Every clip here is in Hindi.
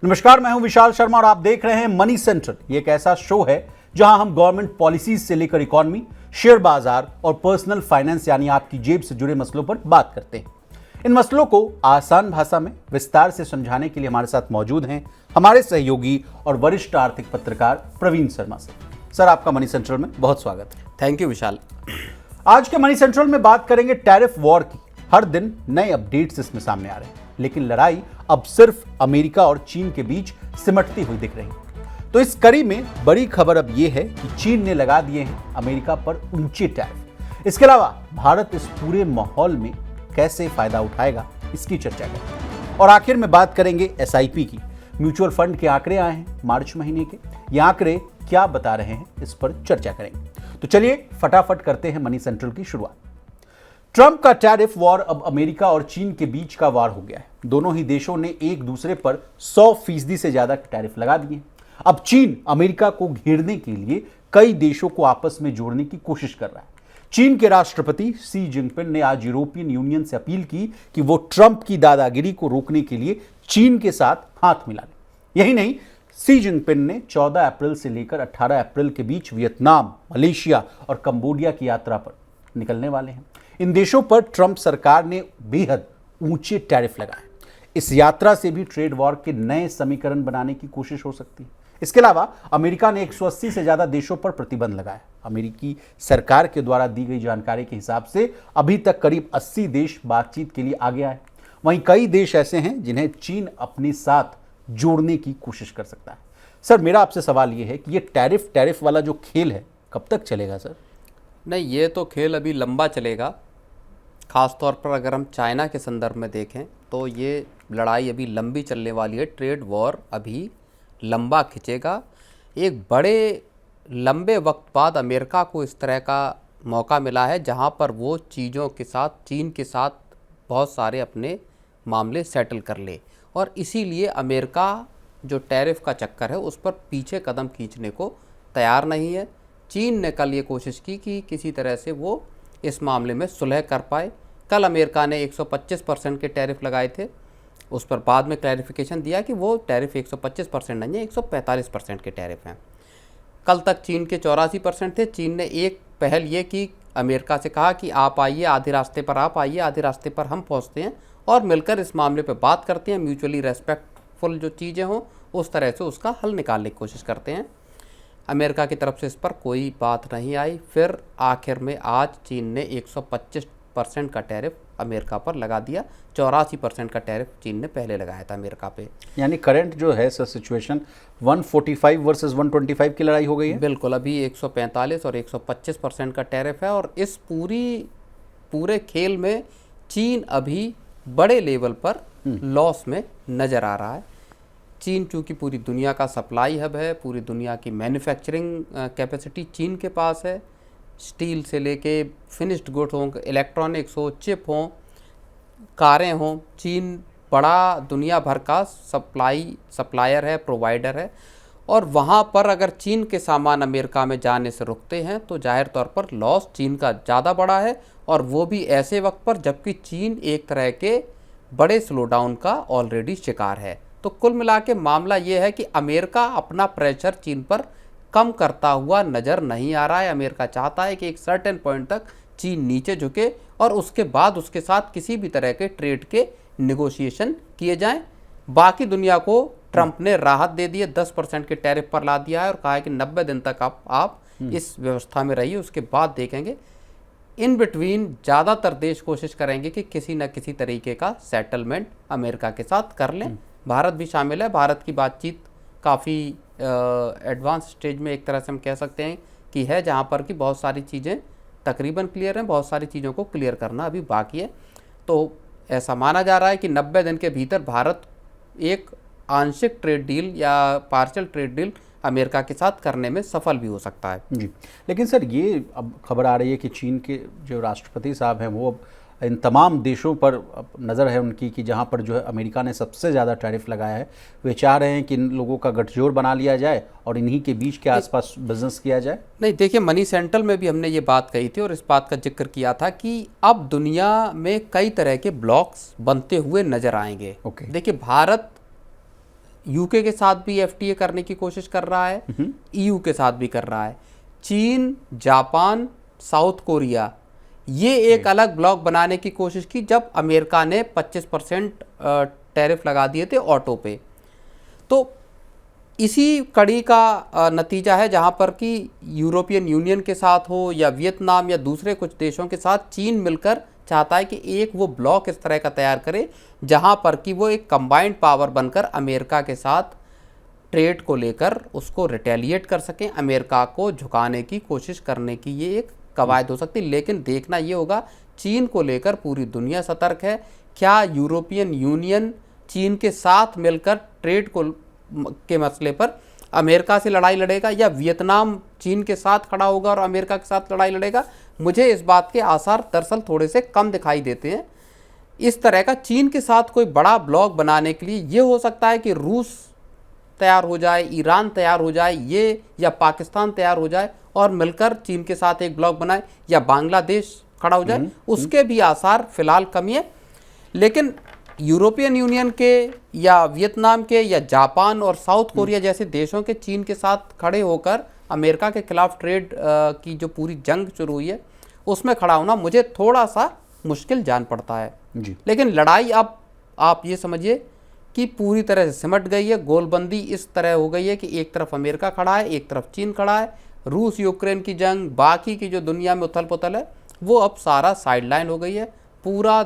नमस्कार, मैं हूं विशाल शर्मा और आप देख रहे हैं मनी सेंट्रल। ये एक ऐसा शो है जहां हम गवर्नमेंट पॉलिसीज से लेकर इकोनॉमी, शेयर बाजार और पर्सनल फाइनेंस यानी आपकी जेब से जुड़े मसलों पर बात करते हैं। इन मसलों को आसान भाषा में विस्तार से समझाने के लिए हमारे साथ मौजूद हैं हमारे सहयोगी और वरिष्ठ आर्थिक पत्रकार प्रवीण शर्मा सर, आपका मनी सेंट्रल में बहुत स्वागत है। थैंक यू विशाल। आज के मनी सेंट्रल में बात करेंगे टैरिफ वॉर की। हर दिन नए अपडेट्स इसमें सामने आ रहे हैं, लेकिन लड़ाई अब सिर्फ अमेरिका और चीन के बीच सिमटती हुई दिख रही है। तो इस कड़ी में बड़ी खबर अब यह है कि चीन ने लगा दिए हैं अमेरिका पर ऊंचे टैरिफ। इसके अलावा भारत इस पूरे माहौल में कैसे फायदा उठाएगा, इसकी चर्चा करेंगे। और आखिर में बात करेंगे एसआईपी की। म्यूचुअल फंड के आंकड़े आए हैं मार्च महीने के, ये आंकड़े क्या बता रहे हैं, इस पर चर्चा करेंगे। तो चलिए फटाफट करते हैं मनी सेंट्रल की शुरुआत। ट्रंप का टैरिफ वॉर अब अमेरिका और चीन के बीच का वार हो गया है। दोनों ही देशों ने एक दूसरे पर 100% से ज्यादा टैरिफ लगा दिए। अब चीन अमेरिका को घेरने के लिए कई देशों को आपस में जोड़ने की कोशिश कर रहा है। चीन के राष्ट्रपति शी जिनपिंग ने आज यूरोपियन यूनियन से अपील की कि वो ट्रंप की दादागिरी को रोकने के लिए चीन के साथ हाथ मिला ले। यही नहीं, शी जिनपिंग ने 14 अप्रैल से लेकर 18 अप्रैल के बीच वियतनाम, मलेशिया और कंबोडिया की यात्रा पर निकलने वाले हैं। इन देशों पर ट्रंप सरकार ने बेहद ऊंचे टैरिफ लगाए। इस यात्रा से भी ट्रेड वॉर के नए समीकरण बनाने की कोशिश हो सकती है। इसके अलावा अमेरिका ने 180 से ज्यादा देशों पर प्रतिबंध लगाया। अमेरिकी सरकार के द्वारा दी गई जानकारी के हिसाब से अभी तक करीब 80 देश बातचीत के लिए आगे आए। वहीं कई देश ऐसे हैं जिन्हें चीन अपने साथ जोड़ने की कोशिश कर सकता है। सर, मेरा आपसे सवाल यह है कि ये टैरिफ वाला जो खेल है कब तक चलेगा सर? नहीं, ये तो खेल अभी लंबा चलेगा। ख़ास तौर पर अगर हम चाइना के संदर्भ में देखें तो ये लड़ाई अभी लंबी चलने वाली है। ट्रेड वॉर अभी लंबा खिंचेगा। एक बड़े लंबे वक्त बाद अमेरिका को इस तरह का मौका मिला है जहां पर वो चीज़ों के साथ, चीन के साथ बहुत सारे अपने मामले सेटल कर ले, और इसीलिए अमेरिका जो टैरिफ का चक्कर है उस पर पीछे कदम खींचने को तैयार नहीं है। चीन ने कल ये कोशिश की कि किसी तरह से वो इस मामले में सुलह कर पाए। कल अमेरिका ने 125% के टैरिफ लगाए थे, उस पर बाद में क्लैरिफिकेशन दिया कि वो टैरिफ 125% नहीं है, 145% के टैरिफ हैं। कल तक चीन के 84% थे। चीन ने एक पहल ये की, अमेरिका से कहा कि आप आइए, आधे रास्ते पर आप आइए, आधे रास्ते पर हम पहुंचते हैं और मिलकर इस मामले पर बात करते हैं, म्यूचुअली रेस्पेक्टफुल जो चीज़ें हों उस तरह से उसका हल निकालने की कोशिश करते हैं। अमेरिका की तरफ से इस पर कोई बात नहीं आई। फिर आखिर में आज चीन ने 125% का टैरिफ अमेरिका पर लगा दिया। 84% का टैरिफ चीन ने पहले लगाया था अमेरिका पे। यानी करंट जो है सर सिचुएशन 145 वर्सेस 125 की लड़ाई हो गई है। बिल्कुल, अभी 145 और 125% का टैरिफ है, और इस पूरे खेल में चीन अभी बड़े लेवल पर लॉस में नज़र आ रहा है। चीन चूँकि पूरी दुनिया का सप्लाई हब है, पूरी दुनिया की मैन्युफैक्चरिंग कैपेसिटी चीन के पास है। स्टील से लेके फिनिश्ड गुड्स हों, इलेक्ट्रॉनिक्स हो, चिप हों, कारें हों, चीन बड़ा दुनिया भर का सप्लायर है, प्रोवाइडर है। और वहाँ पर अगर चीन के सामान अमेरिका में जाने से रुकते हैं तो जाहिर तौर पर लॉस चीन का ज़्यादा बड़ा है, और वो भी ऐसे वक्त पर जबकि चीन एक तरह के बड़े स्लोडाउन का ऑलरेडी शिकार है। तो कुल मिला के मामला ये है कि अमेरिका अपना प्रेशर चीन पर कम करता हुआ नज़र नहीं आ रहा है। अमेरिका चाहता है कि एक सर्टेन पॉइंट तक चीन नीचे झुके और उसके बाद उसके साथ किसी भी तरह के ट्रेड के नेगोशिएशन किए जाएं। बाकी दुनिया को ट्रंप ने राहत दे दी है, 10% के टैरिफ पर ला दिया है और कहा है कि 90 दिन तक आप इस व्यवस्था में रहिए, उसके बाद देखेंगे। इन बिटवीन ज़्यादातर देश कोशिश करेंगे कि किसी न किसी तरीके का सेटलमेंट अमेरिका के साथ कर लें। भारत भी शामिल है। भारत की बातचीत काफ़ी एडवांस स्टेज में एक तरह से हम कह सकते हैं कि है, जहाँ पर कि बहुत सारी चीज़ें तकरीबन क्लियर हैं, बहुत सारी चीज़ों को क्लियर करना अभी बाकी है। तो ऐसा माना जा रहा है कि 90 दिन के भीतर भारत एक आंशिक ट्रेड डील या पार्शियल ट्रेड डील अमेरिका के साथ करने में सफल भी हो सकता है जी। लेकिन सर, ये अब खबर आ रही है कि चीन के जो राष्ट्रपति साहब हैं वो अब इन तमाम देशों पर नज़र है उनकी कि जहाँ पर जो है अमेरिका ने सबसे ज़्यादा टैरिफ लगाया है, वे चाह रहे हैं कि इन लोगों का गठजोड़ बना लिया जाए और इन्हीं के बीच के आसपास बिजनेस किया जाए। नहीं, देखिए, मनी सेंट्रल में भी हमने ये बात कही थी और इस बात का जिक्र किया था कि अब दुनिया में कई तरह के ब्लॉक्स बनते हुए नजर आएंगे। ओके। देखिए, भारत यूके के साथ भी एफटीए करने की कोशिश कर रहा है, ईयू के साथ भी कर रहा है। चीन, जापान, साउथ कोरिया, ये एक अलग ब्लॉक बनाने की कोशिश की जब अमेरिका ने 25% टैरिफ लगा दिए थे ऑटो पे। तो इसी कड़ी का नतीजा है जहां पर कि यूरोपियन यूनियन के साथ हो या वियतनाम या दूसरे कुछ देशों के साथ चीन मिलकर चाहता है कि एक वो ब्लॉक इस तरह का तैयार करे जहां पर कि वो एक कंबाइंड पावर बनकर अमेरिका के साथ ट्रेड को लेकर उसको रिटेलिएट कर सकें, अमेरिका को झुकाने की कोशिश करने की ये एक कवायद हो सकती है। लेकिन देखना ये होगा, चीन को लेकर पूरी दुनिया सतर्क है। क्या यूरोपियन यूनियन चीन के साथ मिलकर ट्रेड को के मसले पर अमेरिका से लड़ाई लड़ेगा या वियतनाम चीन के साथ खड़ा होगा और अमेरिका के साथ लड़ाई लड़ेगा? मुझे इस बात के आसार दरअसल थोड़े से कम दिखाई देते हैं। इस तरह का चीन के साथ कोई बड़ा ब्लॉक बनाने के लिए ये हो सकता है कि रूस तैयार हो जाए, ईरान तैयार हो जाए, ये या पाकिस्तान तैयार हो जाए और मिलकर चीन के साथ एक ब्लॉक बनाए, या बांग्लादेश खड़ा हो जाए। उसके भी आसार फिलहाल कमी है। लेकिन यूरोपियन यूनियन के या वियतनाम के या जापान और साउथ कोरिया जैसे देशों के चीन के साथ खड़े होकर अमेरिका के खिलाफ ट्रेड की जो पूरी जंग शुरू हुई है उसमें खड़ा होना मुझे थोड़ा सा मुश्किल जान पड़ता है जी। लेकिन लड़ाई अब आप ये समझिए कि पूरी तरह से सिमट गई है। गोलबंदी इस तरह हो गई है कि एक तरफ अमेरिका खड़ा है, एक तरफ चीन खड़ा है। रूस यूक्रेन की जंग, बाकी की जो दुनिया में उथल पुथल है, वो अब सारा साइडलाइन हो गई है। पूरा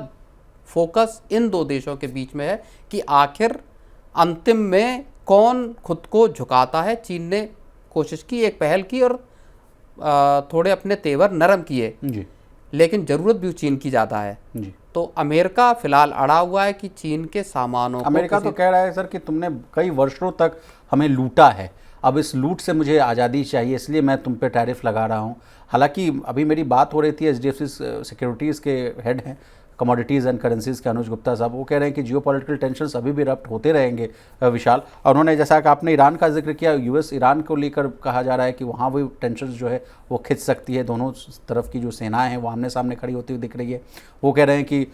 फोकस इन दो देशों के बीच में है कि आखिर अंतिम में कौन खुद को झुकाता है। चीन ने कोशिश की, एक पहल की और थोड़े अपने तेवर नरम किए जी, लेकिन ज़रूरत भी चीन की ज़्यादा है जी। तो अमेरिका फिलहाल अड़ा हुआ है कि चीन के सामानों को अमेरिका तो कह रहा है सर कि तुमने कई वर्षों तक हमें लूटा है, अब इस लूट से मुझे आज़ादी चाहिए, इसलिए मैं तुम पे टैरिफ लगा रहा हूँ। हालांकि अभी मेरी बात हो रही थी HDFC सिक्योरिटीज़ के हेड हैं कमोडिटीज़ एंड करेंसीज़ के अनुज गुप्ता साहब, वो कह रहे हैं कि जियोपॉलिटिकल टेंशन्स अभी भी रप्ट होते रहेंगे विशाल। और उन्होंने, जैसा कि आपने ईरान का जिक्र किया, US ईरान को लेकर कहा जा रहा है कि वहाँ भी टेंशन्स जो है वो खिंच सकती है। दोनों तरफ की जो सेनाएं हैं वो आमने सामने खड़ी होती हुई दिख रही है। वो कह रहे हैं कि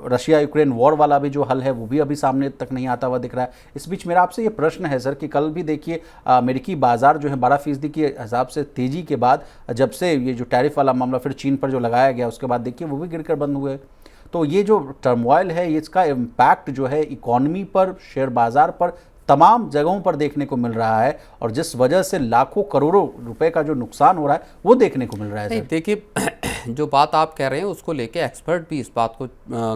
रशिया यूक्रेन वॉर वाला भी जो हल है वो भी अभी सामने तक नहीं आता हुआ दिख रहा है। इस बीच मेरा आपसे ये प्रश्न है सर कि कल भी देखिए अमेरिकी बाजार जो है 12% के हिसाब से तेज़ी के बाद, जब से ये जो टैरिफ वाला मामला फिर चीन पर जो लगाया गया उसके बाद देखिए वो भी गिरकर बंद हुए। तो ये जो टर्मोइल है, इसका इम्पैक्ट जो है इकॉनमी पर, शेयर बाजार पर, तमाम जगहों पर देखने को मिल रहा है और जिस वजह से लाखों करोड़ों रुपए का जो नुकसान हो रहा है वो देखने को मिल रहा है। नहीं, देखिए जो बात आप कह रहे हैं उसको लेके एक्सपर्ट भी इस बात को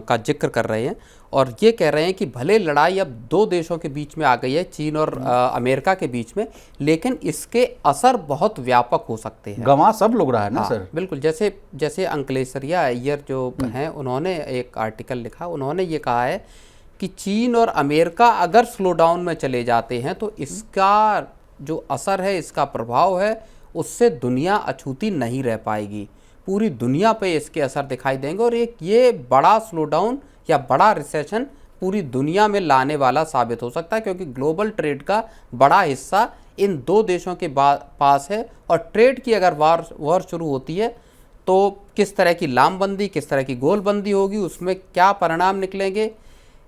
का जिक्र कर रहे हैं और ये कह रहे हैं कि भले लड़ाई अब दो देशों के बीच में आ गई है, चीन और अमेरिका के बीच में, लेकिन इसके असर बहुत व्यापक हो सकते हैं। गंवा सब लोग रहा है ना सर। बिल्कुल, जैसे अंकलेश्वरिया अय्यर जो हैं, उन्होंने एक आर्टिकल लिखा, उन्होंने ये कहा है कि चीन और अमेरिका अगर स्लो डाउन में चले जाते हैं तो इसका जो असर है, इसका प्रभाव है, उससे दुनिया अछूती नहीं रह पाएगी। पूरी दुनिया पे इसके असर दिखाई देंगे और एक ये बड़ा स्लो डाउन या बड़ा रिसेशन पूरी दुनिया में लाने वाला साबित हो सकता है, क्योंकि ग्लोबल ट्रेड का बड़ा हिस्सा इन दो देशों के पास है और ट्रेड की अगर वॉर शुरू होती है तो किस तरह की लामबंदी, किस तरह की गोलबंदी होगी, उसमें क्या परिणाम निकलेंगे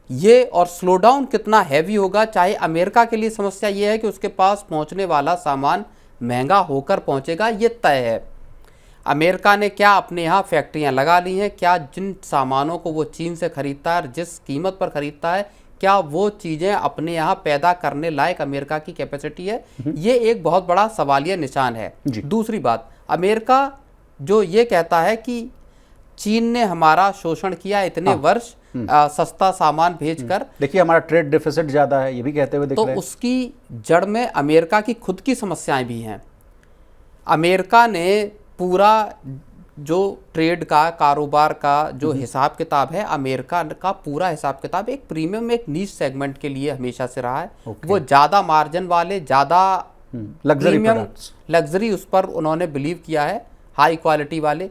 ये, और स्लो डाउन कितना हैवी होगा। चाहे अमेरिका के लिए समस्या ये है कि उसके पास पहुंचने वाला सामान महंगा होकर पहुंचेगा, ये तय है। अमेरिका ने क्या अपने यहाँ फैक्ट्रियाँ लगा ली हैं, क्या जिन सामानों को वो चीन से खरीदता है, जिस कीमत पर खरीदता है, क्या वो चीज़ें अपने यहाँ पैदा करने लायक अमेरिका की कैपेसिटी है, ये एक बहुत बड़ा सवालिया निशान है। दूसरी बात, अमेरिका जो ये कहता है कि चीन ने हमारा शोषण किया इतने वर्ष सस्ता सामान भेजकर, देखिए हमारा ट्रेड डेफिसिट ज़्यादा है, ये भी कहते हुए दिख रहे हैं। तो उसकी जड़ में अमेरिका की खुद की समस्याएं भी हैं। अमेरिका ने पूरा जो ट्रेड का, कारोबार का जो हिसाब किताब है, अमेरिका का पूरा हिसाब किताब एक प्रीमियम, एक नीश सेगमेंट के लिए हमेशा से रहा है। वो ज़्यादा मार्जिन वाले, ज़्यादा प्रीमियम लग्जरी, उस पर उन्होंने बिलीव किया है, हाई क्वालिटी वाले।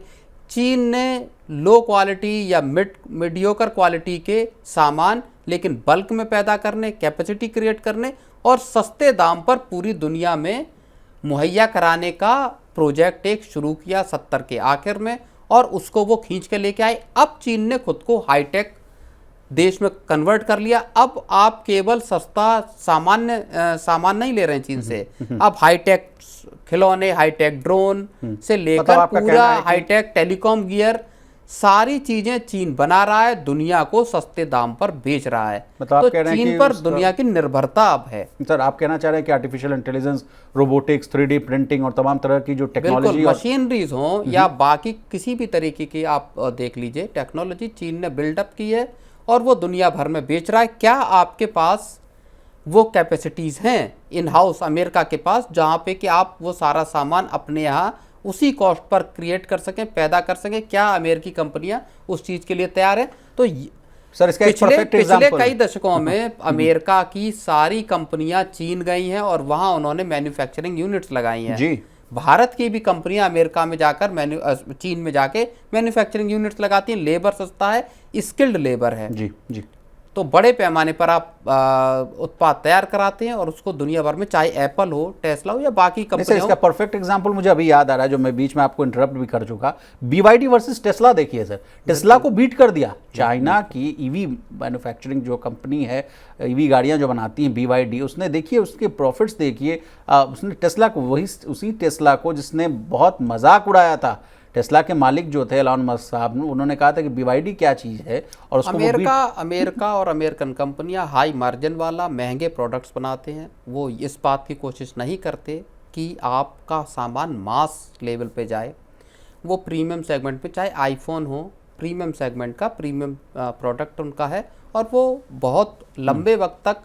चीन ने लो क्वालिटी या मीडियोकर क्वालिटी के सामान लेकिन बल्क में पैदा करने, कैपेसिटी क्रिएट करने और सस्ते दाम पर पूरी दुनिया में मुहैया कराने का प्रोजेक्ट एक शुरू किया 70 के आखिर में, और उसको वो खींच के लेके आए। अब चीन ने खुद को हाईटेक देश में कन्वर्ट कर लिया। अब आप केवल सस्ता सामान नहीं ले रहे हैं चीन से, अब हाईटेक खिलौने, हाईटेक ड्रोन से लेकर पूरा हाईटेक टेलीकॉम गियर, सारी चीजें चीन बना रहा है, दुनिया को सस्ते दाम पर बेच रहा है। मतलब तो चीन पर दुनिया की निर्भरता अब है। सर आप कहना चाह रहे हैं कि artificial intelligence, robotics, 3D printing और तमाम तरह की जो टेक्नोलॉजी, मशीनरीज हो या बाकी किसी भी तरीके की आप देख लीजिए टेक्नोलॉजी चीन ने बिल्डअप की है और वो दुनिया भर में बेच रहा है। क्या आपके पास वो कैपेसिटीज हैं इन हाउस अमेरिका के पास जहाँ पे कि आप वो सारा सामान अपने यहाँ उसी कॉस्ट पर क्रिएट कर सकें, पैदा कर सकें? क्या अमेरिकी कंपनियां उस चीज के लिए तैयार हैं? तो सर इसका पिछले कई दशकों में अमेरिका की सारी कंपनियां चीन गई हैं और वहां उन्होंने मैन्युफैक्चरिंग यूनिट्स लगाई हैं जी। भारत की भी कंपनियां अमेरिका में जाकर चीन में जाके मैन्युफैक्चरिंग यूनिट्स लगाती हैं। लेबर सस्ता है, स्किल्ड लेबर है जी जी। तो बड़े पैमाने पर आप उत्पाद तैयार कराते हैं और उसको दुनिया भर में, चाहे एप्पल हो, टेस्ला हो या बाकी कंपनियां हो। इसका परफेक्ट एग्जांपल मुझे अभी याद आ रहा है, जो मैं बीच में आपको इंटरप्ट भी कर चुका। BYD वर्सेस टेस्ला देखिए सर, टेस्ला को बीट कर दिया। चाइना की ईवी मैन्युफैक्चरिंग जो कंपनी है, ईवी गाड़ियां जो बनाती हैं BYD, उसने देखिए उसके प्रॉफिट्स देखिए, उसने टेस्ला को, उसी टेस्ला को जिसने बहुत मजाक उड़ाया था, टेस्ला के मालिक जो थे एलॉन मस्क साहब, उन्होंने कहा था कि BYD क्या चीज़ है। और उसको अमेरिका और अमेरिकन कंपनियां हाई मार्जिन वाला महंगे प्रोडक्ट्स बनाते हैं। वो इस बात की कोशिश नहीं करते कि आपका सामान मास लेवल पे जाए। वो प्रीमियम सेगमेंट पे, चाहे आईफोन हो, प्रीमियम सेगमेंट का प्रीमियम प्रोडक्ट उनका है और वो बहुत लंबे वक्त तक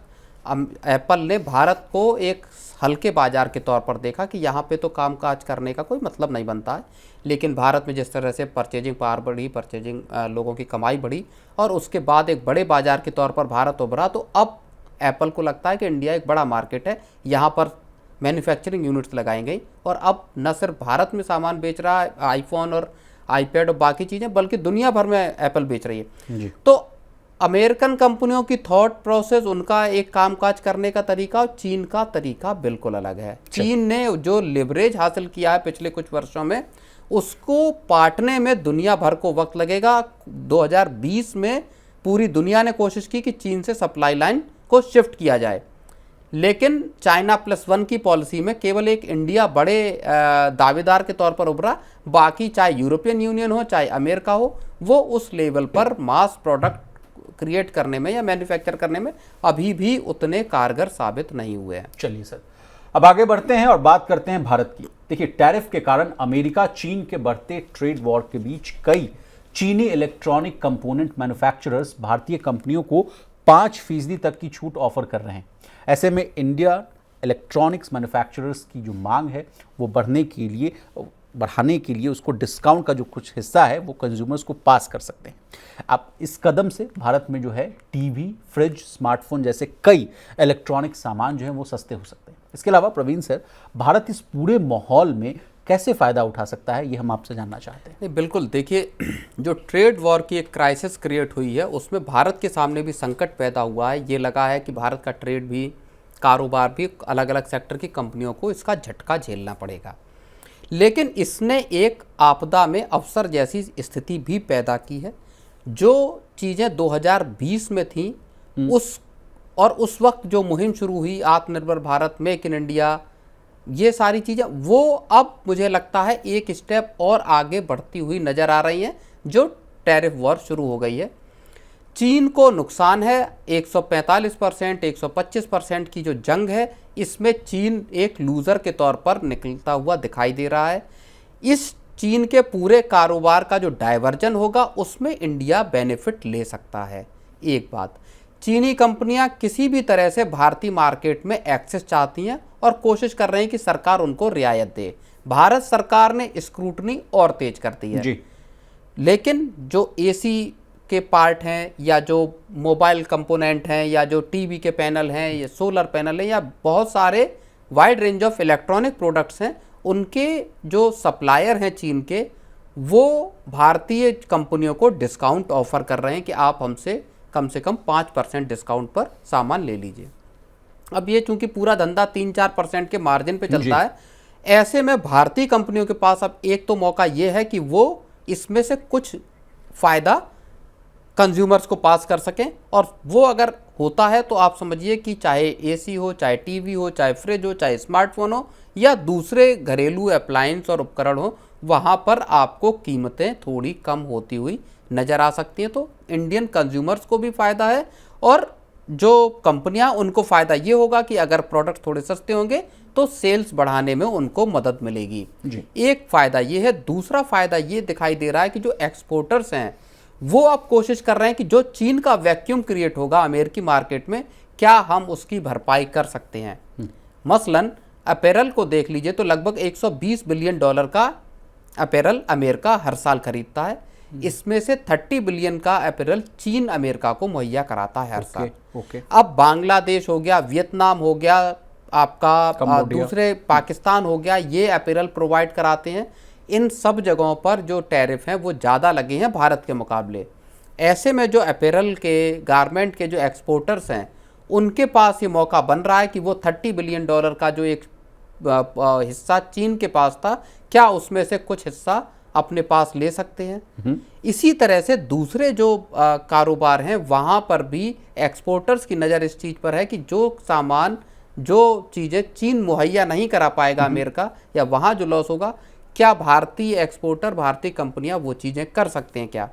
एप्पल ने भारत को एक हल्के बाजार के तौर पर देखा कि यहाँ पे तो कामकाज करने का कोई मतलब नहीं बनता है। लेकिन भारत में जिस तरह से परचेजिंग पावर बढ़ी, लोगों की कमाई बढ़ी और उसके बाद एक बड़े बाजार के तौर पर भारत उभरा, तो अब एप्पल को लगता है कि इंडिया एक बड़ा मार्केट है, यहाँ पर मैन्युफैक्चरिंग यूनिट्स लगाई गई और अब न सिर्फ भारत में सामान बेच रहा है, आईफोन और आईपैड और बाकी चीज़ें, बल्कि दुनिया भर में एप्पल बेच रही है। तो अमेरिकन कंपनियों की थॉट प्रोसेस, उनका एक कामकाज करने का तरीका और चीन का तरीका बिल्कुल अलग है। चीन ने जो लिवरेज हासिल किया है पिछले कुछ वर्षों में, उसको पाटने में दुनिया भर को वक्त लगेगा। 2020 में पूरी दुनिया ने कोशिश की कि चीन से सप्लाई लाइन को शिफ्ट किया जाए, लेकिन China+1 की पॉलिसी में केवल एक इंडिया बड़े दावेदार के तौर पर उभरा। बाकी चाहे यूरोपियन यूनियन हो, चाहे अमेरिका हो, वो उस लेवल पर मास प्रोडक्ट क्रिएट करने में या मैन्युफैक्चर करने में अभी भी उतने कारगर साबित नहीं हुए हैं। चलिए सर, अब आगे बढ़ते हैं और बात करते हैं भारत की। देखिए, टैरिफ के कारण अमेरिका चीन के बढ़ते ट्रेड वॉर के बीच कई चीनी इलेक्ट्रॉनिक कंपोनेंट मैन्युफैक्चरर्स भारतीय कंपनियों को 5% तक की छूट ऑफर कर रहे हैं। ऐसे में इंडिया इलेक्ट्रॉनिक्स मैन्युफैक्चरर्स की जो मांग है वो बढ़ाने के लिए उसको डिस्काउंट का जो कुछ हिस्सा है वो कंज्यूमर्स को पास कर सकते हैं। अब इस कदम से भारत में जो है टीवी, फ्रिज, स्मार्टफोन जैसे कई इलेक्ट्रॉनिक सामान जो है वो सस्ते हो सकते हैं। इसके अलावा प्रवीण सर, भारत इस पूरे माहौल में कैसे फ़ायदा उठा सकता है, ये हम आपसे जानना चाहते हैं। बिल्कुल, देखिए, जो ट्रेड वॉर की एक क्राइसिस क्रिएट हुई है उसमें भारत के सामने भी संकट पैदा हुआ है। ये लगा है कि भारत का ट्रेड भी, कारोबार भी, अलग अलग सेक्टर की कंपनियों को इसका झटका झेलना पड़ेगा। लेकिन इसने एक आपदा में अवसर जैसी स्थिति भी पैदा की है। जो चीज़ें 2020 में थी उस वक्त जो मुहिम शुरू हुई, आत्मनिर्भर भारत, मेक इन इंडिया, ये सारी चीज़ें, वो अब मुझे लगता है एक स्टेप और आगे बढ़ती हुई नज़र आ रही हैं। जो टैरिफ वॉर शुरू हो गई है, चीन को नुकसान है। 145%, 125% की जो जंग है, इसमें चीन एक लूज़र के तौर पर निकलता हुआ दिखाई दे रहा है। इस चीन के पूरे कारोबार का जो डाइवर्जन होगा उसमें इंडिया बेनिफिट ले सकता है। एक बात, चीनी कंपनियां किसी भी तरह से भारतीय मार्केट में एक्सेस चाहती हैं और कोशिश कर रही हैं कि सरकार उनको रियायत दे। भारत सरकार ने स्क्रूटनी और तेज कर दी है जी। लेकिन जो एसी के पार्ट हैं या जो मोबाइल कंपोनेंट हैं या जो टीवी के पैनल हैं या सोलर पैनल हैं या बहुत सारे wide range of electronic products हैं, उनके जो सप्लायर हैं चीन के, वो भारतीय कंपनियों को डिस्काउंट ऑफर कर रहे हैं कि आप हमसे कम से कम 5% डिस्काउंट पर सामान ले लीजिए। अब ये चूंकि पूरा धंधा 3-4% के मार्जिन पे चलता है, ऐसे में भारतीय कंपनियों के पास अब एक तो मौका ये है कि वो इसमें से कुछ फ़ायदा कंज्यूमर्स को पास कर सकें। और वो अगर होता है तो आप समझिए कि चाहे एसी हो, चाहे टीवी हो, चाहे फ्रिज हो, चाहे स्मार्टफोन हो या दूसरे घरेलू अप्लायंस और उपकरण हो, वहाँ पर आपको कीमतें थोड़ी कम होती हुई नज़र आ सकती हैं। तो इंडियन कंज्यूमर्स को भी फ़ायदा है और जो कंपनियां, उनको फ़ायदा ये होगा कि अगर प्रोडक्ट थोड़े सस्ते होंगे तो सेल्स बढ़ाने में उनको मदद मिलेगी जी। एक फ़ायदा ये है। दूसरा फ़ायदा ये दिखाई दे रहा है कि जो एक्सपोर्टर्स हैं वो अब कोशिश कर रहे हैं कि जो चीन का वैक्यूम क्रिएट होगा अमेरिकी मार्केट में, क्या हम उसकी भरपाई कर सकते हैं। मसलन अपैरल को देख लीजिए तो लगभग 120 बिलियन डॉलर का अपैरल अमेरिका हर साल खरीदता है। इसमें से 30 बिलियन का अपैरल चीन अमेरिका को मुहैया कराता है हर साल। अब बांग्लादेश हो गया, वियतनाम हो गया, आपका दूसरे पाकिस्तान हो गया, ये अपैरल प्रोवाइड कराते हैं। इन सब जगहों पर जो टैरिफ हैं वो ज़्यादा लगे हैं भारत के मुकाबले। ऐसे में जो अपैरल के, गारमेंट के जो एक्सपोर्टर्स हैं उनके पास ये मौका बन रहा है कि वो 30 बिलियन डॉलर का जो एक हिस्सा चीन के पास था, क्या उसमें से कुछ हिस्सा अपने पास ले सकते हैं। इसी तरह से दूसरे जो कारोबार हैं वहाँ पर भी एक्सपोर्टर्स की नज़र इस चीज़ पर है कि जो सामान, जो चीज़ें चीन मुहैया नहीं करा पाएगा अमेरिका, या वहाँ जो लॉस होगा, क्या भारतीय एक्सपोर्टर, भारतीय कंपनियां वो चीज़ें कर सकते हैं, क्या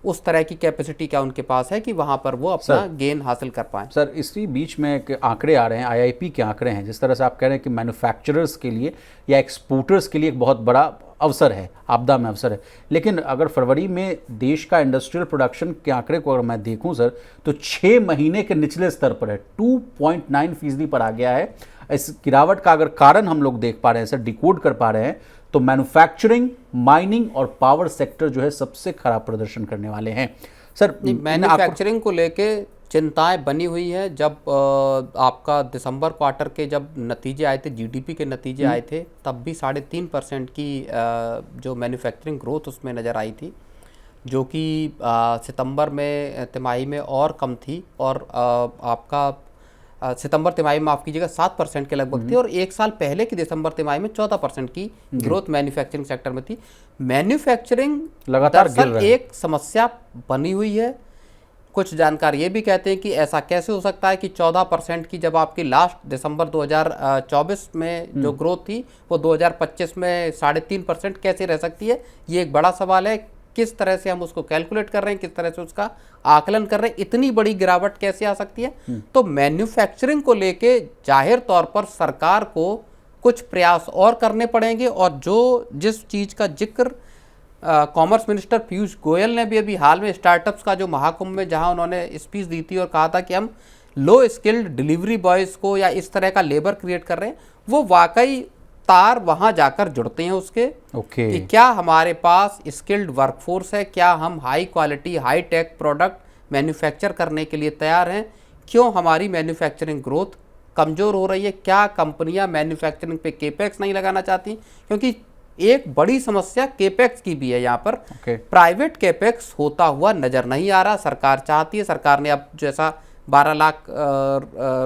उस तरह की कैपेसिटी क्या उनके पास है कि वहाँ पर वो अपना गेन हासिल कर पाएँ। सर इसी बीच में एक आंकड़े आ रहे हैं, आईआईपी के आंकड़े हैं, जिस तरह से आप कह रहे हैं कि मैन्युफैक्चरर्स के लिए या एक्सपोर्टर्स के लिए एक बहुत बड़ा अवसर है, आपदा में अवसर है। लेकिन अगर फरवरी में देश का इंडस्ट्रियल प्रोडक्शन के आंकड़े को अगर मैं देखूं सर, तो 6 महीने के निचले स्तर पर है, 2.9% पर आ गया है। इस गिरावट का अगर कारण हम लोग देख पा रहे हैं सर, डिकोड कर पा रहे हैं, तो मैन्युफैक्चरिंग, माइनिंग और पावर सेक्टर जो है सबसे खराब प्रदर्शन करने वाले हैं। सर मैन्युफैक्चरिंग को लेके चिंताएं बनी हुई है। जब आपका दिसंबर क्वार्टर के जब नतीजे आए थे, जीडीपी के नतीजे आए थे, तब भी 3.5% की जो मैन्युफैक्चरिंग ग्रोथ उसमें नज़र आई थी, जो कि सितंबर में तिमाही में और कम थी। और आपका सितंबर तिमाही में माफ़ कीजिएगा 7% के लगभग थी, और एक साल पहले की दिसंबर तिमाही में 14% की ग्रोथ मैन्युफैक्चरिंग सेक्टर में थी। मैन्युफैक्चरिंग लगातार एक समस्या बनी हुई है। कुछ जानकार ये भी कहते हैं कि ऐसा कैसे हो सकता है कि 14% की जब आपकी लास्ट दिसंबर 2024 में जो ग्रोथ थी वो 2025 में 3.5% कैसे रह सकती है। ये एक बड़ा सवाल है। किस तरह से हम उसको कैलकुलेट कर रहे हैं, किस तरह से उसका आकलन कर रहे हैं, इतनी बड़ी गिरावट कैसे आ सकती है। तो मैन्युफैक्चरिंग को लेके जाहिर तौर पर सरकार को कुछ प्रयास और करने पड़ेंगे। और जिस चीज़ का जिक्र कॉमर्स मिनिस्टर पीयूष गोयल ने भी अभी हाल में स्टार्टअप्स का जो महाकुंभ में जहां उन्होंने स्पीच दी थी और कहा था कि हम लो स्किल्ड डिलीवरी बॉयज़ को या इस तरह का लेबर क्रिएट कर रहे हैं, वो वाकई तार वहां जाकर जुड़ते हैं उसके कि क्या हमारे पास स्किल्ड वर्कफोर्स है, क्या हम high quality high tech product manufacture करने के लिए तैयार हैं, क्यों हमारी मैन्युफैक्चरिंग ग्रोथ कमज़ोर हो रही है, क्या कंपनियां मैन्युफैक्चरिंग पे केपेक्स नहीं लगाना चाहती। क्योंकि एक बड़ी समस्या केपेक्स की भी है यहाँ पर। प्राइवेट केपेक्स होता हुआ नज़र नहीं आ रहा। सरकार चाहती है, सरकार ने अब जैसा 12 लाख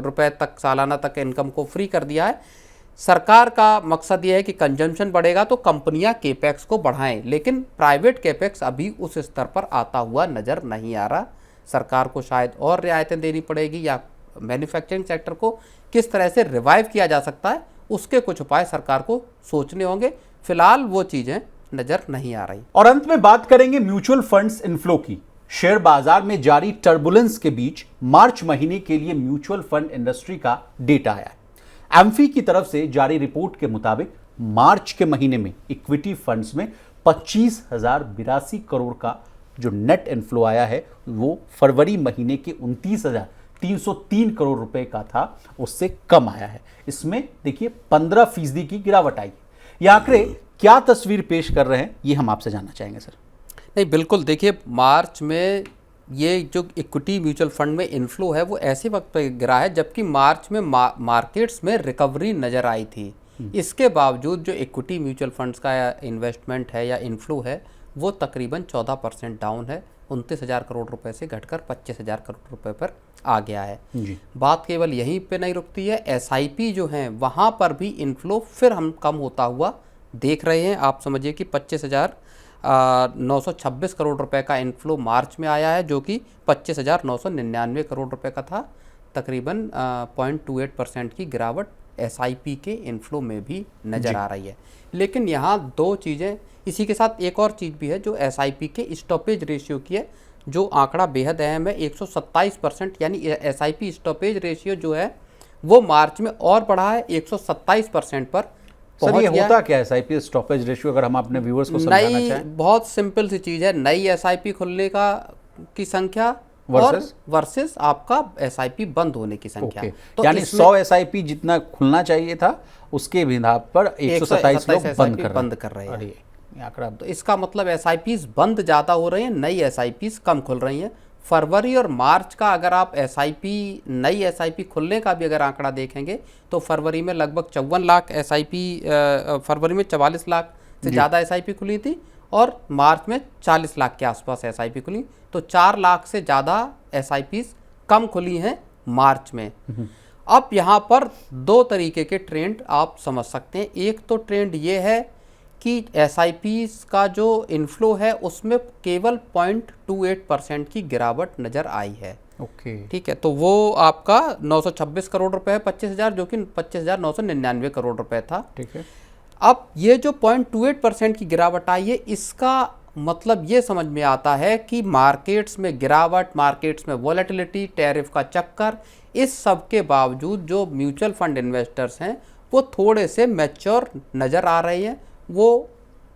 रुपए तक सालाना तक इनकम को फ्री कर दिया है। सरकार का मकसद ये है कि कंजम्पशन बढ़ेगा तो कंपनियां केपेक्स को बढ़ाएं, लेकिन प्राइवेट केपेक्स अभी उस स्तर पर आता हुआ नज़र नहीं आ रहा। सरकार को शायद और रियायतें देनी पड़ेगी, या मैन्युफैक्चरिंग सेक्टर को किस तरह से रिवाइव किया जा सकता है, उसके कुछ उपाय सरकार को सोचने होंगे। फिलहाल वो चीज़ें नज़र नहीं आ रही। और अंत में बात करेंगे म्यूचुअल फंड्स इनफ्लो की। शेयर बाजार में जारी टर्बुलेंस के बीच मार्च महीने के लिए म्यूचुअल फंड इंडस्ट्री का डेटा आया है। एम्फी की तरफ से जारी रिपोर्ट के मुताबिक मार्च के महीने में इक्विटी फंड्स में 25,082 करोड़ का जो नेट इनफ्लो आया है, वो फरवरी महीने के 29,303 करोड़ रुपए का था, उससे कम आया है। इसमें देखिए 15% की गिरावट आई। ये आंकड़े क्या तस्वीर पेश कर रहे हैं, ये हम आपसे जानना चाहेंगे सर। नहीं, बिल्कुल, देखिए मार्च में ये जो इक्विटी म्यूचुअल फंड में इनफ्लो है वो ऐसे वक्त पे गिरा है जबकि मार्च में मार्केट्स में रिकवरी नज़र आई थी। इसके बावजूद जो इक्विटी म्यूचुअल फंड्स का इन्वेस्टमेंट है या इनफ्लो है वो तकरीबन 14% डाउन है, 29,000 करोड़ रुपए से घटकर 25,000 करोड़ रुपए पर आ गया है जी। बात केवल यहीं पे नहीं रुकती है, एसआईपी जो हैं वहाँ पर भी इनफ्लो फिर हम कम होता हुआ देख रहे हैं। आप समझिए कि 25,000 926 करोड़ रुपए का इनफ्लो मार्च में आया है, जो कि 25,999 करोड़ रुपए का था। तकरीबन 0.28% की गिरावट एसआईपी के इनफ्लो में भी नज़र आ रही है। लेकिन यहाँ दो चीज़ें, इसी के साथ एक और चीज़ भी है जो एसआईपी के स्टॉपेज रेशियो की है, जो आंकड़ा बेहद अहम है। 127%, यानी एसआईपी स्टॉपेज रेशियो जो है वो मार्च में और बढ़ा है, 127% पर सर ये होता क्या है एसआईपी स्टॉपेज रेशियो, अगर हम अपने व्यूअर्स को समझाना चाहें? बहुत सिंपल सी चीज़ है, नई एसआईपी खुलने की संख्या वर्सेस आपका एसआईपी बंद होने की संख्या। तो यानी 100 एसआईपी जितना खुलना चाहिए था उसके बिना पर 127 लोग बंद कर रहे हैं। तो इसका मतलब एसआईपीज बंद ज़्यादा हो रही हैं, नई एसआईपीज कम खुल रही हैं। फरवरी और मार्च का अगर आप नई एसआईपी खुलने का भी अगर आंकड़ा देखेंगे तो फरवरी में लगभग 54 लाख एसआईपी, फरवरी में 44 लाख से ज़्यादा एसआईपी खुली थी और मार्च में 40 लाख के आसपास एसआईपी खुली। तो 4 लाख से ज़्यादा एसआईपीज कम खुली हैं मार्च में। अब यहाँ पर दो तरीके के ट्रेंड आप समझ सकते हैं। एक तो ट्रेंड ये है कि एसआईपीज का जो इनफ्लो है उसमें केवल 0.28% की गिरावट नज़र आई है। ठीक है, तो वो आपका 926 करोड़ रुपए है 25,000, जो कि 25,999 करोड़ रुपए था। ठीक है, अब ये जो 0.28% की गिरावट आई है, इसका मतलब ये समझ में आता है कि मार्केट्स में गिरावट, मार्केट्स में वॉलेटिलिटी, टैरिफ का चक्कर, इस सब के बावजूद जो म्यूचुअल फंड इन्वेस्टर्स हैं वो थोड़े से मैच्योर नज़र आ रहे हैं। वो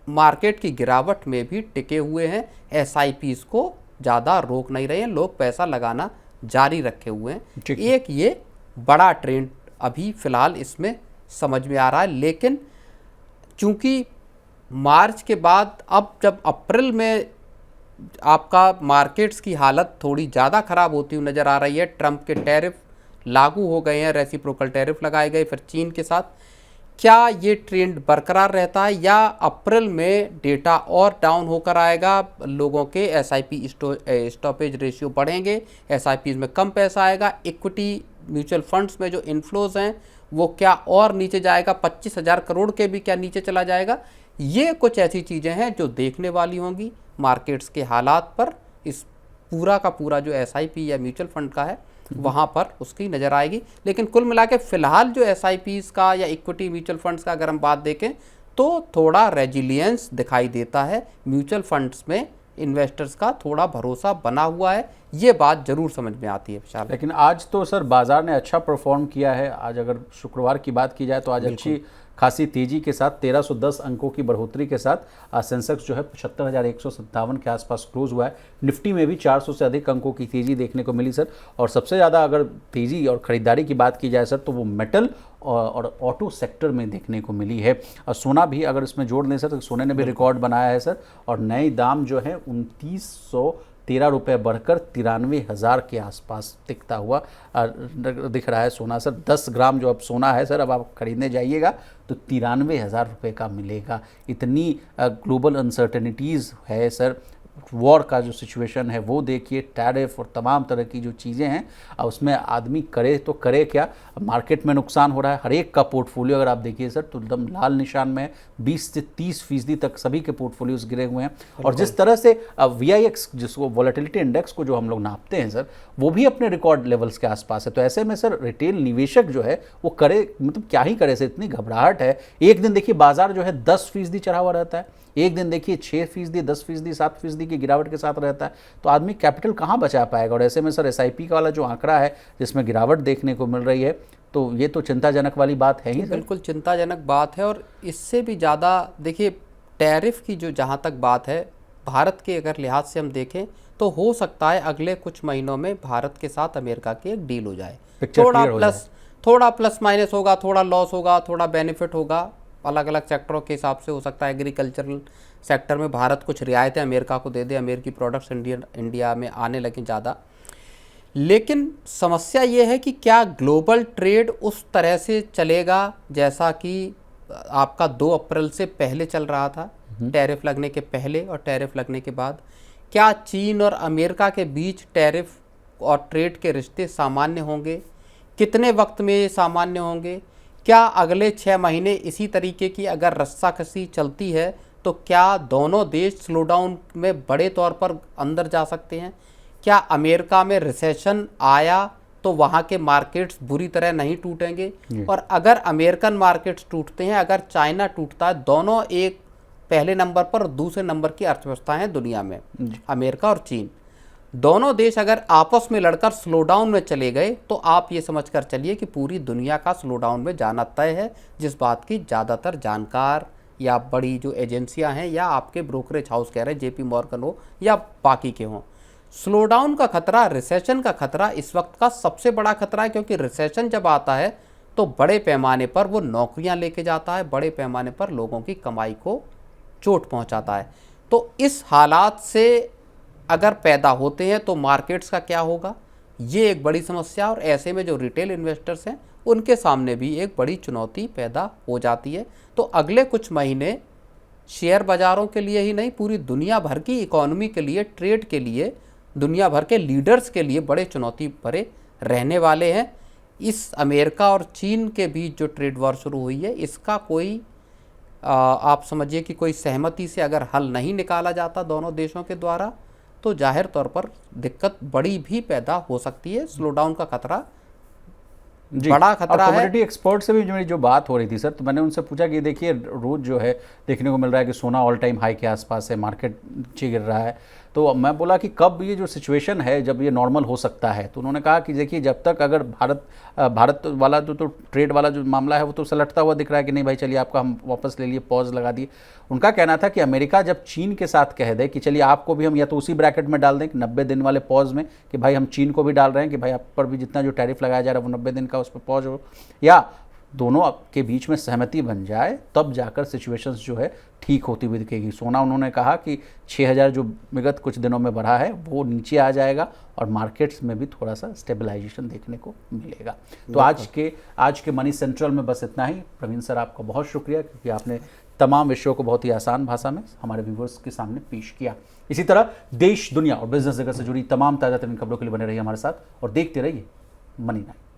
मार्केट की गिरावट में भी टिके हुए हैं, एसआईपीज को ज़्यादा रोक नहीं रहे हैं, लोग पैसा लगाना जारी रखे हुए हैं। एक ये बड़ा ट्रेंड अभी फ़िलहाल इसमें समझ में आ रहा है। लेकिन चूंकि मार्च के बाद अब जब अप्रैल में आपका मार्केट्स की हालत थोड़ी ज़्यादा ख़राब होती हुई नज़र आ रही है, ट्रंप के टैरिफ लागू हो गए हैं, रेसिप्रोकल टैरिफ लगाए गए फिर चीन के साथ, क्या ये ट्रेंड बरकरार रहता है या अप्रैल में डेटा और डाउन होकर आएगा, लोगों के एसआईपी स्टॉपेज रेशियो बढ़ेंगे, एसआईपीज में कम पैसा आएगा, इक्विटी म्यूचुअल फंड्स में जो इन्फ्लोज हैं वो क्या और नीचे जाएगा, 25,000 करोड़ के भी क्या नीचे चला जाएगा? ये कुछ ऐसी चीज़ें हैं जो देखने वाली होंगी मार्केट्स के हालात पर। इस पूरा का पूरा जो एसआईपी या म्यूचुअल फंड का है वहाँ पर उसकी नज़र आएगी। लेकिन कुल मिला के फ़िलहाल जो एसआईपीज़ का या इक्विटी म्यूचुअल फंड्स का अगर हम बात देखें तो थोड़ा रेजिलियंस दिखाई देता है, म्यूचुअल फंड्स में इन्वेस्टर्स का थोड़ा भरोसा बना हुआ है, ये बात जरूर समझ में आती है विशाल। लेकिन आज तो सर बाजार ने अच्छा परफॉर्म किया है। आज अगर शुक्रवार की बात की जाए तो आज अच्छी खासी तेजी के साथ 1310 अंकों की बढ़ोतरी के साथ सेंसेक्स जो है 75,157 के आसपास क्लोज हुआ है। निफ्टी में भी 400 से अधिक अंकों की तेजी देखने को मिली सर। और सबसे ज़्यादा अगर तेजी और ख़रीदारी की बात की जाए सर तो वो मेटल और ऑटो सेक्टर में देखने को मिली है। और सोना भी अगर इसमें जोड़ लें सर तो सोने ने भी रिकॉर्ड बनाया है सर, और नए दाम जो है 2913 रुपये बढ़कर 93,000 के आसपास दिखता हुआ दिख रहा है सोना सर। 10 ग्राम जो अब सोना है सर, अब आप खरीदने जाइएगा तो 93,000 रुपये का मिलेगा। इतनी ग्लोबल अनसर्टेनिटीज़ है सर। वॉर का जो सिचुएशन है वो देखिए, टैरिफ और तमाम तरह की जो चीज़ें हैं, और उसमें आदमी करे तो करे क्या, मार्केट में नुकसान हो रहा है। हर एक का पोर्टफोलियो अगर आप देखिए सर तो एकदम लाल निशान में 20 से 30% तक सभी के पोर्टफोलियोज गिरे हुए हैं। और जिस तरह से VIX जिसको वॉलेटिलिटी इंडेक्स को जो हम लोग नापते हैं सर, वो भी अपने रिकॉर्ड लेवल्स के आसपास है। तो ऐसे में सर रिटेल निवेशक जो है वो करे, मतलब क्या ही करे सर, इतनी घबराहट है। एक दिन देखिए बाजार जो है 10% चढ़ा हुआ रहता है, एक दिन देखिए 6%, 10%, 7% की गिरावट के साथ रहता है। तो आदमी कैपिटल कहाँ बचा पाएगा? और ऐसे में सर एसआईपी का वाला जो आंकड़ा है जिसमें गिरावट देखने को मिल रही है, तो ये तो चिंताजनक वाली बात है ही। बिल्कुल चिंताजनक बात है। और इससे भी ज़्यादा देखिए टैरिफ की जो जहाँ तक बात है, भारत के अगर लिहाज से हम देखें तो हो सकता है अगले कुछ महीनों में भारत के साथ अमेरिका की एक डील हो जाए। थोड़ा प्लस माइनस होगा, थोड़ा लॉस होगा, थोड़ा बेनिफिट होगा, अलग अलग सेक्टरों के हिसाब से हो सकता है। एग्रीकल्चरल सेक्टर में भारत कुछ रियायतें अमेरिका को दे दे, अमेरिकी प्रोडक्ट्स इंडिया में आने लगे ज़्यादा। लेकिन समस्या ये है कि क्या ग्लोबल ट्रेड उस तरह से चलेगा जैसा कि आपका 2 अप्रैल से पहले चल रहा था, टैरिफ लगने के पहले और टैरिफ लगने के बाद? क्या चीन और अमेरिका के बीच टैरिफ और ट्रेड के रिश्ते सामान्य होंगे? कितने वक्त में ये सामान्य होंगे? क्या अगले 6 महीने इसी तरीके की अगर रस्साकसी चलती है तो क्या दोनों देश स्लो डाउन में बड़े तौर पर अंदर जा सकते हैं? क्या अमेरिका में रिसेशन आया तो वहाँ के मार्केट्स बुरी तरह नहीं टूटेंगे? और अगर अमेरिकन मार्केट्स टूटते हैं, अगर चाइना टूटता है, दोनों एक पहले नंबर पर और दूसरे नंबर की अर्थव्यवस्था है दुनिया में, अमेरिका और चीन, दोनों देश अगर आपस में लड़कर स्लो डाउन में चले गए तो आप ये समझकर चलिए कि पूरी दुनिया का स्लो डाउन में जाना तय है, जिस बात की ज़्यादातर जानकार या बड़ी जो एजेंसियां हैं या आपके ब्रोकरेज हाउस कह रहे हैं, जेपी मॉर्गन हो या बाकी के हों। स्लो डाउन का खतरा, रिसेशन का खतरा इस वक्त का सबसे बड़ा खतरा है, क्योंकि रिसेशन जब आता है तो बड़े पैमाने पर वो नौकरियां लेके जाता है, बड़े पैमाने पर लोगों की कमाई को चोट पहुंचाता है। तो इस हालात से अगर पैदा होते हैं तो मार्केट्स का क्या होगा, ये एक बड़ी समस्या, और ऐसे में जो रिटेल इन्वेस्टर्स हैं उनके सामने भी एक बड़ी चुनौती पैदा हो जाती है। तो अगले कुछ महीने शेयर बाज़ारों के लिए ही नहीं, पूरी दुनिया भर की इकोनॉमी के लिए, ट्रेड के लिए, दुनिया भर के लीडर्स के लिए बड़े चुनौती भरे रहने वाले हैं। इस अमेरिका और चीन के बीच जो ट्रेड वॉर शुरू हुई है, इसका कोई आप समझिए कि कोई सहमति से अगर हल नहीं निकाला जाता दोनों देशों के द्वारा, तो जाहिर तौर पर दिक्कत बड़ी भी पैदा हो सकती है। स्लो डाउन का खतरा बड़ा खतरा है। कमोडिटी एक्सपर्ट से भी मेरी जो बात हो रही थी सर, तो मैंने उनसे पूछा कि देखिए रोज जो है देखने को मिल रहा है कि सोना ऑल टाइम हाई के आसपास है, मार्केट नीचे गिर रहा है। तो मैं बोला कि कब ये जो सिचुएशन है जब ये नॉर्मल हो सकता है, तो उन्होंने कहा कि देखिए जब तक अगर भारत वाला जो तो ट्रेड वाला जो मामला है वो तो सलटता हुआ दिख रहा है कि नहीं भाई चलिए आपका हम वापस ले लिए, पॉज लगा दिए। उनका कहना था कि अमेरिका जब चीन के साथ कह दे कि चलिए आपको भी हम या तो उसी ब्रैकेट में डाल दें कि 90 दिन वाले पॉज में, कि भाई हम चीन को भी डाल रहे हैं कि भाई आप पर भी जितना जो टैरिफ लगाया जा रहा है वो 90 दिन का उस पर पॉज हो, या दोनों के बीच में सहमति बन जाए, तब जाकर सिचुएशंस जो है ठीक होती हुई दिखेगी। सोना उन्होंने कहा कि 6000 जो विगत कुछ दिनों में बढ़ा है वो नीचे आ जाएगा और मार्केट्स में भी थोड़ा सा स्टेबलाइजेशन देखने को मिलेगा। तो आज के मनी सेंट्रल में बस इतना ही। प्रवीण सर आपका बहुत शुक्रिया, क्योंकि आपने तमाम विषयों को बहुत ही आसान भाषा में हमारे व्यूवर्स के सामने पेश किया। इसी तरह देश, दुनिया और बिजनेस जगत से जुड़ी तमाम ताज़ा तरीन खबरों के लिए बने रहिए हमारे साथ और देखते रहिए मनी नाइट।